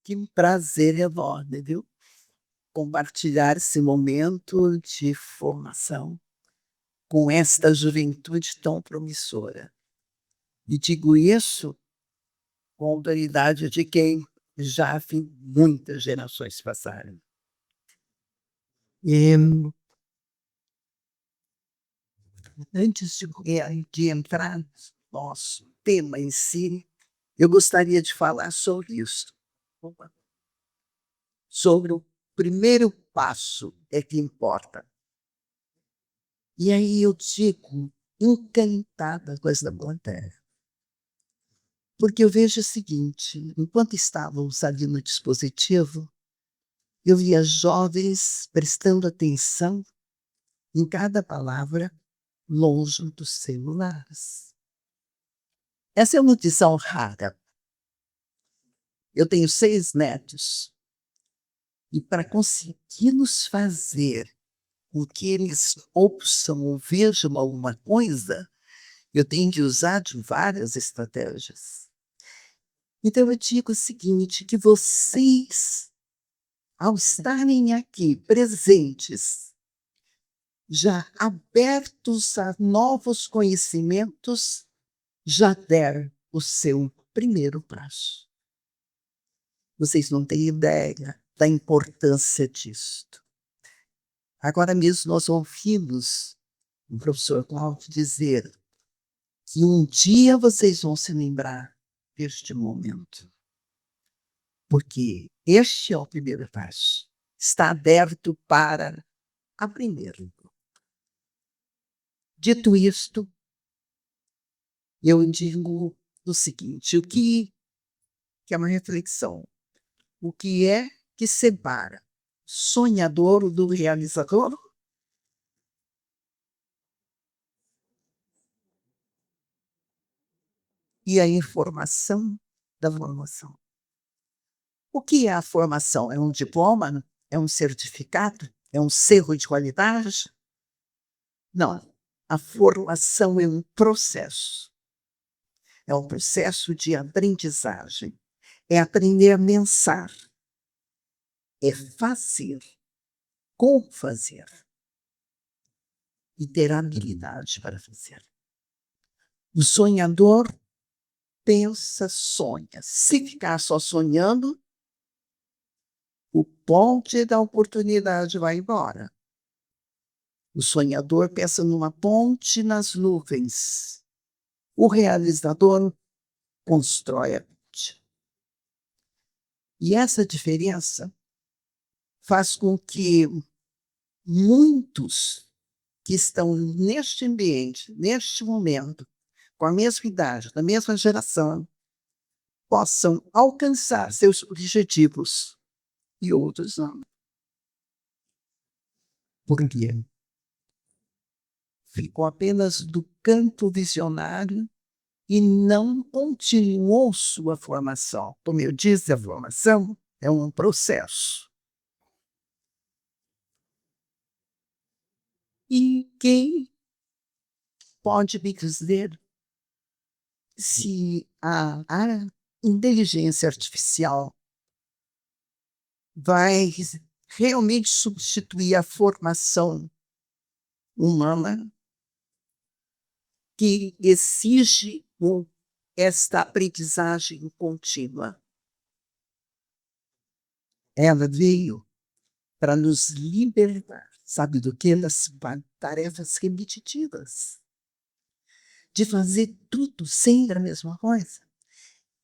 Que prazer enorme, viu? Compartilhar esse momento de formação com esta juventude tão promissora. E digo isso com a autoridade de quem já vi muitas gerações passarem. E, antes de entrar no nosso tema em si, eu gostaria de falar sobre isso. Sobre o primeiro passo é que importa. E aí eu digo, encantada com essa plateia. Porque eu vejo o seguinte, enquanto estávamos ali no dispositivo, eu via jovens prestando atenção em cada palavra, longe dos celulares. Essa é uma notícia rara. Eu tenho 6 netos. E para conseguir nos fazer com que eles ouçam ou vejam alguma coisa, eu tenho que usar de várias estratégias. Então eu digo o seguinte, que vocês, ao estarem aqui presentes, já abertos a novos conhecimentos, já deram o seu primeiro passo. Vocês não têm ideia da importância disto. Agora mesmo nós ouvimos o professor Cláudio dizer que um dia vocês vão se lembrar deste momento. Porque este é o primeiro passo. Está aberto para aprender. Dito isto, eu digo o seguinte, o que é uma reflexão. O que é que separa sonhador do realizador? E a informação da formação. O que é a formação? É um diploma? É um certificado? É um selo de qualidade? Não. A formação é um processo. É um processo de aprendizagem. É aprender a pensar. É fazer. Como fazer. E ter habilidade para fazer. O sonhador pensa, sonha. Se ficar só sonhando, o ponte da oportunidade vai embora. O sonhador pensa numa ponte nas nuvens. O realizador constrói a ponte. E essa diferença faz com que muitos que estão neste ambiente, neste momento, com a mesma idade, da mesma geração, possam alcançar seus objetivos e outros não. Por quê? Ficou apenas do campo visionário e não continuou sua formação. Como eu disse, a formação é um processo. E quem pode me dizer se a inteligência artificial vai realmente substituir a formação humana que exige esta aprendizagem contínua? Ela veio para nos libertar, sabe do que? Das tarefas repetitivas. De fazer tudo sempre a mesma coisa.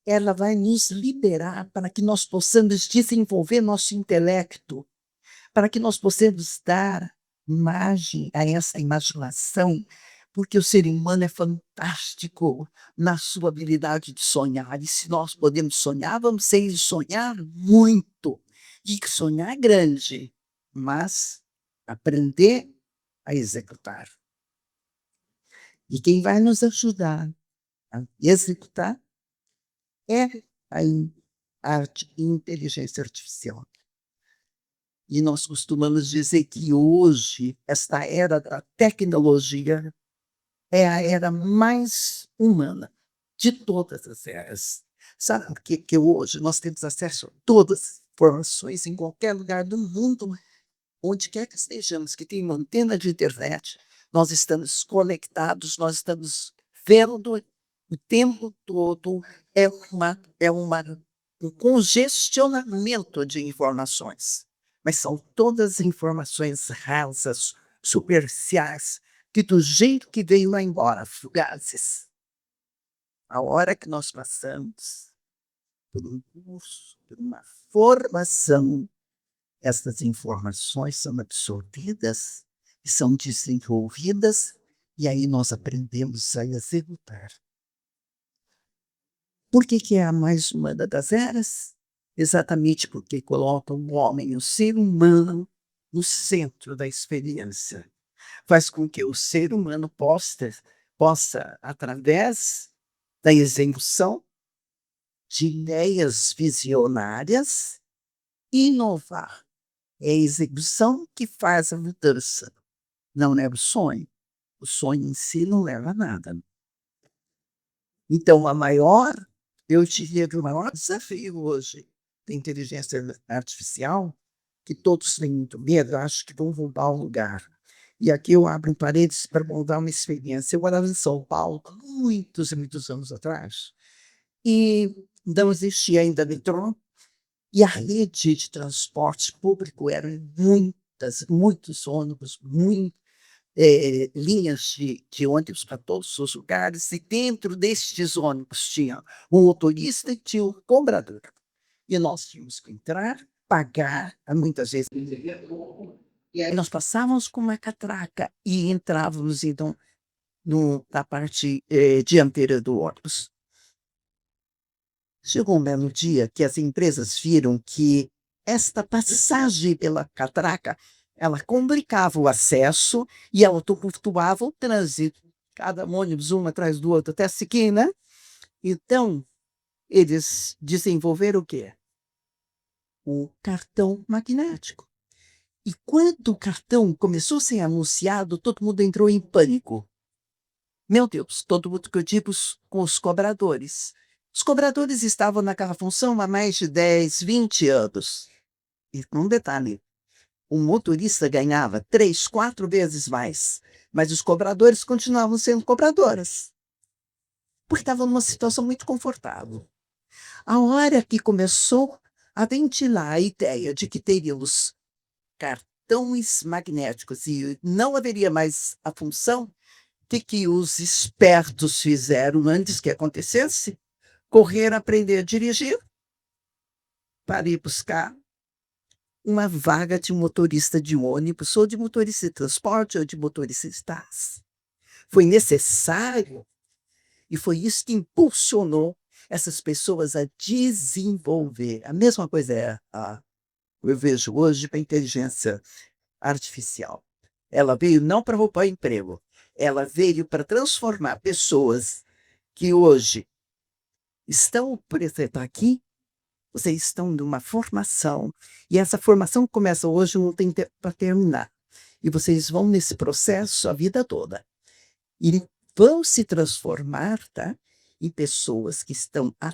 Ela vai nos liberar para que nós possamos desenvolver nosso intelecto, para que nós possamos dar margem a essa imaginação, porque o ser humano é fantástico na sua habilidade de sonhar. E se nós podemos sonhar, vamos ser sonhar muito. E sonhar grande, mas aprender a executar. E quem vai nos ajudar a executar é a inteligência artificial. E nós costumamos dizer que hoje, esta era da tecnologia é a era mais humana de todas as eras. Sabe por que que hoje nós temos acesso a todas as informações em qualquer lugar do mundo, onde quer que estejamos, que tem uma antena de internet, nós estamos conectados, nós estamos vendo o tempo todo, um congestionamento de informações, mas são todas informações rasas, superficiais, que do jeito que veio lá embora, fugazes. A hora que nós passamos por um curso, por uma formação, essas informações são absorvidas e são desenvolvidas, e aí nós aprendemos a executar. Por que que é a mais humana das eras? Exatamente porque coloca o homem, o ser humano, no centro da experiência. Faz com que o ser humano possa, através da execução de ideias visionárias, inovar. É a execução que faz a mudança, não leva o sonho. O sonho em si não leva a nada. Então, eu diria que o maior desafio hoje da inteligência artificial, que todos têm muito medo, eu acho que vão voltar ao lugar. E aqui eu abro um parênteses para contar uma experiência. Eu morava em São Paulo, muitos e muitos anos atrás, e não existia ainda metrô, e a rede de transporte público eram muitos ônibus, linhas de ônibus para todos os lugares, e dentro destes ônibus tinha um motorista e tinha um cobrador. E nós tínhamos que entrar, pagar, muitas vezes. E aí nós passávamos com uma catraca e entrávamos, então, na parte dianteira do ônibus. Chegou um belo dia que as empresas viram que esta passagem pela catraca, ela complicava o acesso e ela tumultuava o trânsito. Cada ônibus, um atrás do outro, até a esquina. Então, eles desenvolveram o quê? O cartão magnético. E quando o cartão começou a ser anunciado, todo mundo entrou em pânico. Meu Deus, todo mundo que eu digo com os cobradores. Os cobradores estavam naquela função há mais de 10, 20 anos. E um detalhe, o motorista ganhava 3, 4 vezes mais, mas os cobradores continuavam sendo cobradoras, porque estavam numa situação muito confortável. A hora que começou a ventilar a ideia de que teríamos cartões magnéticos e não haveria mais a função, que os espertos fizeram antes que acontecesse? Correram a aprender a dirigir para ir buscar uma vaga de motorista de ônibus, ou de motorista de transporte, ou de motorista de táxi. Foi necessário, e foi isso que impulsionou essas pessoas a desenvolver. A mesma coisa eu vejo hoje para a inteligência artificial. Ela veio não para roubar emprego, ela veio para transformar pessoas que hoje estão, por exemplo, aqui, vocês estão numa formação, e essa formação começa hoje, não tem tempo para terminar. E vocês vão nesse processo a vida toda. E vão se transformar, tá, em pessoas que estão à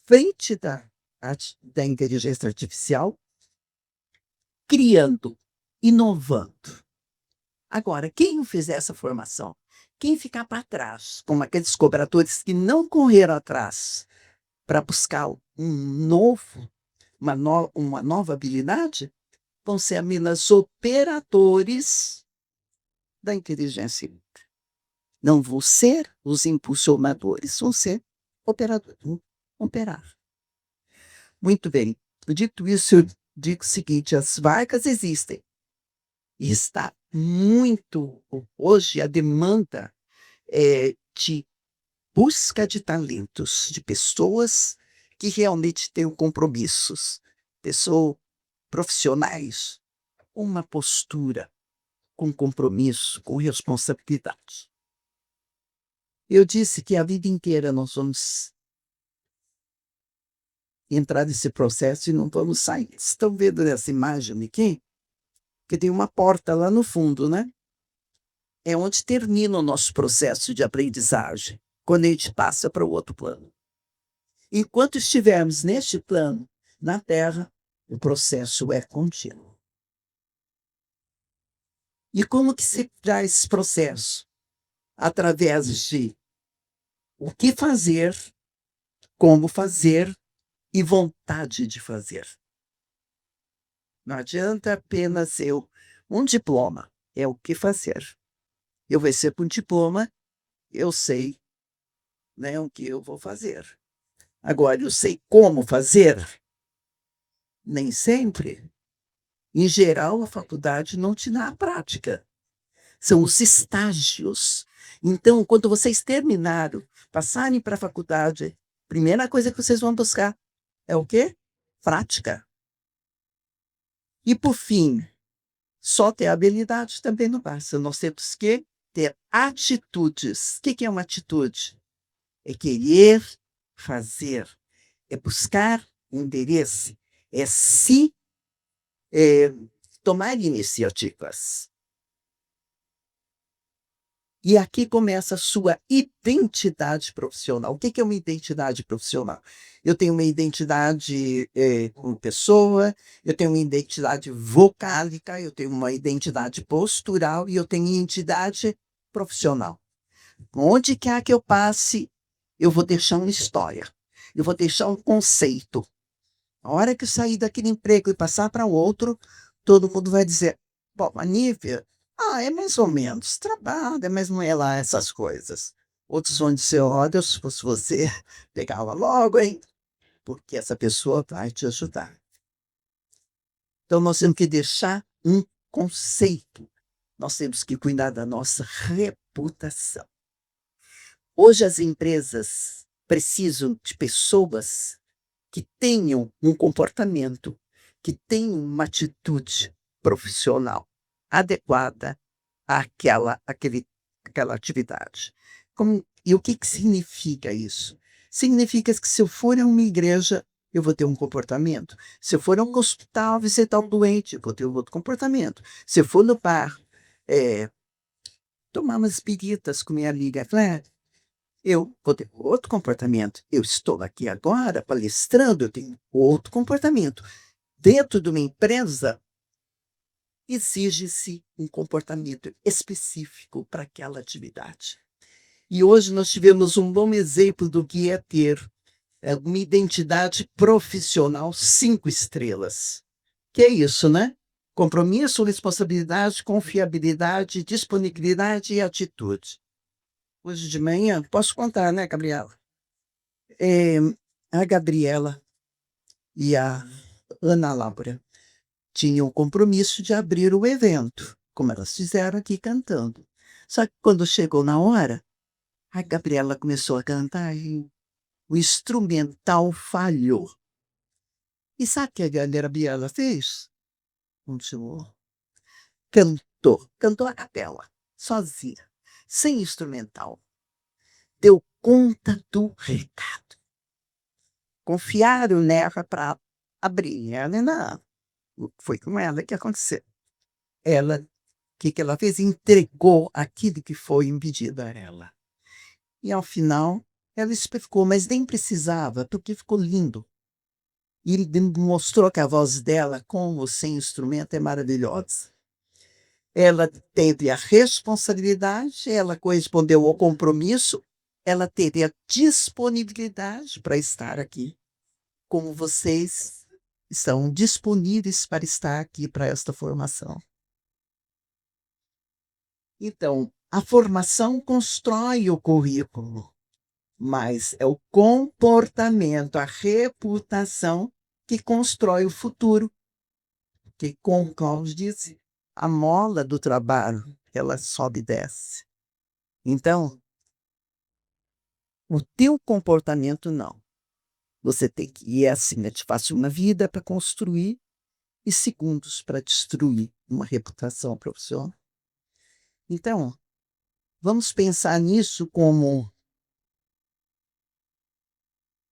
frente da inteligência artificial, criando, inovando. Agora, quem não fizer essa formação, quem ficar para trás, como aqueles cobradores que não correram atrás para buscar uma nova habilidade, vão ser apenas operadores da inteligência. Não vão ser os impulsionadores, vão ser operadores. Vão operar. Muito bem. Dito isso, eu digo o seguinte: as vagas existem. E está muito. Hoje, a demanda de busca de talentos, de pessoas que realmente tenham compromissos, pessoas profissionais, uma postura com compromisso, com responsabilidade. Eu disse que a vida inteira nós vamos entrar nesse processo e não vamos sair. Estão vendo essa imagem aqui? Que tem uma porta lá no fundo, né? É onde termina o nosso processo de aprendizagem, quando a gente passa para o outro plano. Enquanto estivermos neste plano, na Terra, o processo é contínuo. E como que se dá esse processo? Através de o que fazer, como fazer e vontade de fazer. Não adianta apenas um diploma, é o que fazer. Eu recebo um diploma, eu sei, né, o que eu vou fazer. Agora, eu sei como fazer? Nem sempre. Em geral, a faculdade não te dá a prática. São os estágios. Então, quando vocês terminaram, passarem para a faculdade, primeira coisa que vocês vão buscar é o quê? Prática. E, por fim, só ter habilidade também não basta. Nós temos que ter atitudes. O que é uma atitude? É querer fazer, é buscar interesse, é se tomar iniciativas. E aqui começa a sua identidade profissional. O que é uma identidade profissional? Eu tenho uma identidade como pessoa, eu tenho uma identidade vocálica, eu tenho uma identidade postural e eu tenho identidade profissional. Onde quer que eu passe, eu vou deixar uma história, eu vou deixar um conceito. A hora que eu sair daquele emprego e passar para outro, todo mundo vai dizer: bom, a Nívia, é mais ou menos, trabalha, mas não é lá essas coisas. Outros vão dizer: olha, se fosse você, pegava logo, hein? Porque essa pessoa vai te ajudar. Então, nós temos que deixar um conceito. Nós temos que cuidar da nossa reputação. Hoje, as empresas precisam de pessoas que tenham um comportamento, que tenham uma atitude profissional adequada àquela atividade. E o que significa isso? Significa que se eu for a uma igreja, eu vou ter um comportamento. Se eu for a um hospital visitar um doente, eu vou ter um outro comportamento. Se eu for no bar, tomar umas piritas com minha amiga, eu vou ter outro comportamento. Eu estou aqui agora palestrando, eu tenho outro comportamento. Dentro de uma empresa, exige-se um comportamento específico para aquela atividade. E hoje nós tivemos um bom exemplo do que é ter uma identidade profissional 5 estrelas. Que é isso, né? Compromisso, responsabilidade, confiabilidade, disponibilidade e atitude. Hoje de manhã, posso contar, né, Gabriela? A Gabriela e a Ana Laura tinham o compromisso de abrir o evento, como elas fizeram aqui cantando. Só que quando chegou na hora, a Gabriela começou a cantar e o instrumental falhou. E sabe o que a Gabriela fez? Continuou. Cantou a capela, sozinha, sem instrumental. Deu conta do recado. Confiaram nela para abrir. Ela não. Foi com ela que aconteceu. Ela, o que ela fez? Entregou aquilo que foi impedido a ela. E ao final, ela explicou, mas nem precisava, porque ficou lindo. E ele mostrou que a voz dela, com ou sem instrumento, é maravilhosa. Ela teve a responsabilidade, ela correspondeu ao compromisso, ela teve a disponibilidade para estar aqui, como vocês estão disponíveis para estar aqui para esta formação. Então, a formação constrói o currículo, mas é o comportamento, a reputação que constrói o futuro. Que, como Klaus disse, a mola do trabalho, ela sobe e desce. Então, o teu comportamento não. Você tem que ir assim, é te fácil uma vida para construir e segundos para destruir uma reputação profissional. Então, vamos pensar nisso como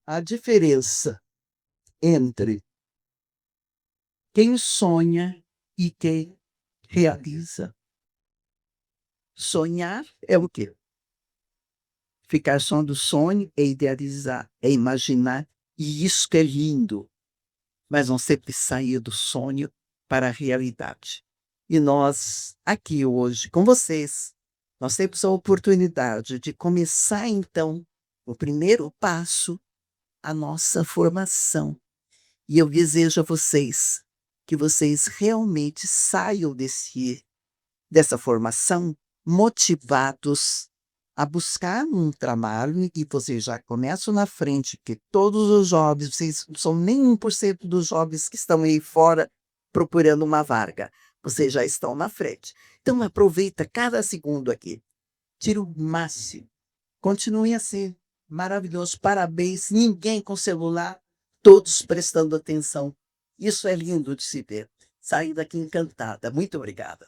a diferença entre quem sonha e quem realiza. Sonhar é o quê? Ficar só do sonho é idealizar, é imaginar, e isso que é lindo. Mas não sempre sair do sonho para a realidade. E nós, aqui hoje, com vocês, nós temos a oportunidade de começar, então, o primeiro passo, a nossa formação. E eu desejo a vocês que vocês realmente saiam dessa formação motivados a buscar um trabalho e vocês já começam na frente, porque todos os jovens, vocês não são nem 1% dos jovens que estão aí fora procurando uma vaga. Vocês já estão na frente. Então aproveita cada segundo aqui. Tira o máximo. Continue assim. Maravilhoso. Parabéns. Ninguém com celular, todos prestando atenção. Isso é lindo de se ver. Saí daqui encantada. Muito obrigada.